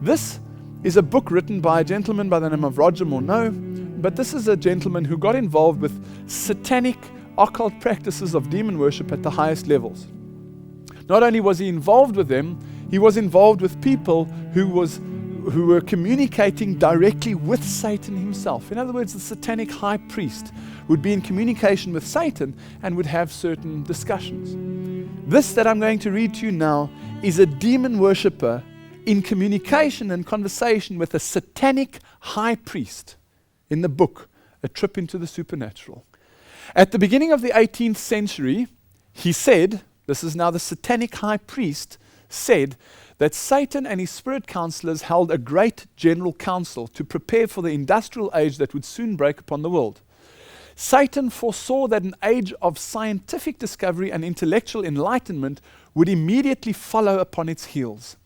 This is a book written by a gentleman by the name of Roger Morneau, but this is a gentleman who got involved with satanic occult practices of demon worship at the highest levels. Not only was he involved with them, he was involved with people who were communicating directly with Satan himself. In other words, the satanic high priest would be in communication with Satan and would have certain discussions. This that I'm going to read to you now is a demon worshipper in communication and conversation with a satanic high priest in the book, A Trip into the Supernatural. At the beginning of the 18th century, he said, this is now the satanic high priest, said that Satan and his spirit counselors held a great general council to prepare for the industrial age that would soon break upon the world. Satan foresaw that an age of scientific discovery and intellectual enlightenment would immediately follow upon its heels.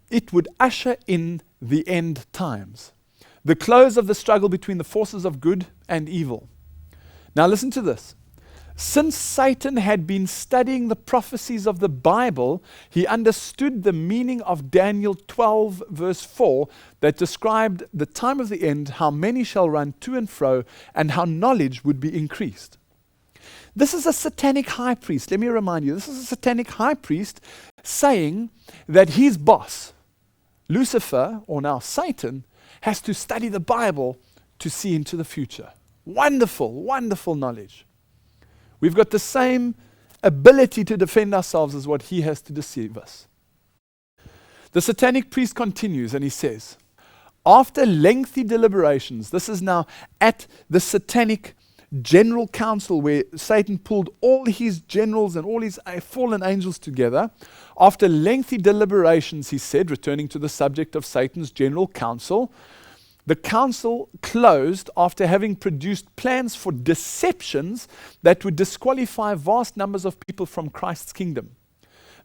It would usher in the end times, the close of the struggle between the forces of good and evil. Now listen to this. Since Satan had been studying the prophecies of the Bible, he understood the meaning of Daniel 12 verse 4 that described the time of the end, how many shall run to and fro, and how knowledge would be increased. This is a satanic high priest. Let me remind you, this is a satanic high priest saying that his boss, Lucifer, or now Satan, has to study the Bible to see into the future. Wonderful, wonderful knowledge. We've got the same ability to defend ourselves as what he has to deceive us. The satanic priest continues and he says, after lengthy deliberations, this is now at the satanic general council where Satan pulled all his generals and all his fallen angels together. After lengthy deliberations, he said, returning to the subject of Satan's general council, the council closed after having produced plans for deceptions that would disqualify vast numbers of people from Christ's kingdom.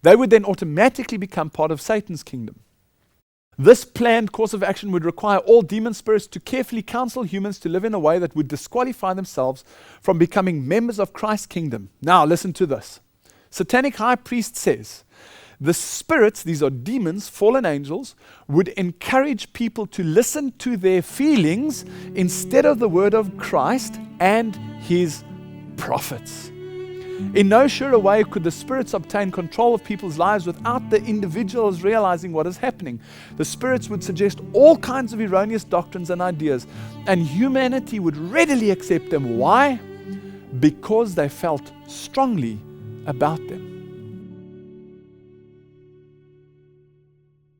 They would then automatically become part of Satan's kingdom. This planned course of action would require all demon spirits to carefully counsel humans to live in a way that would disqualify themselves from becoming members of Christ's kingdom. Now listen to this. Satanic high priest says, the spirits, these are demons, fallen angels, would encourage people to listen to their feelings instead of the word of Christ and his prophets. In no surer way could the spirits obtain control of people's lives without the individuals realizing what is happening. The spirits would suggest all kinds of erroneous doctrines and ideas, and humanity would readily accept them. Why? Because they felt strongly about them.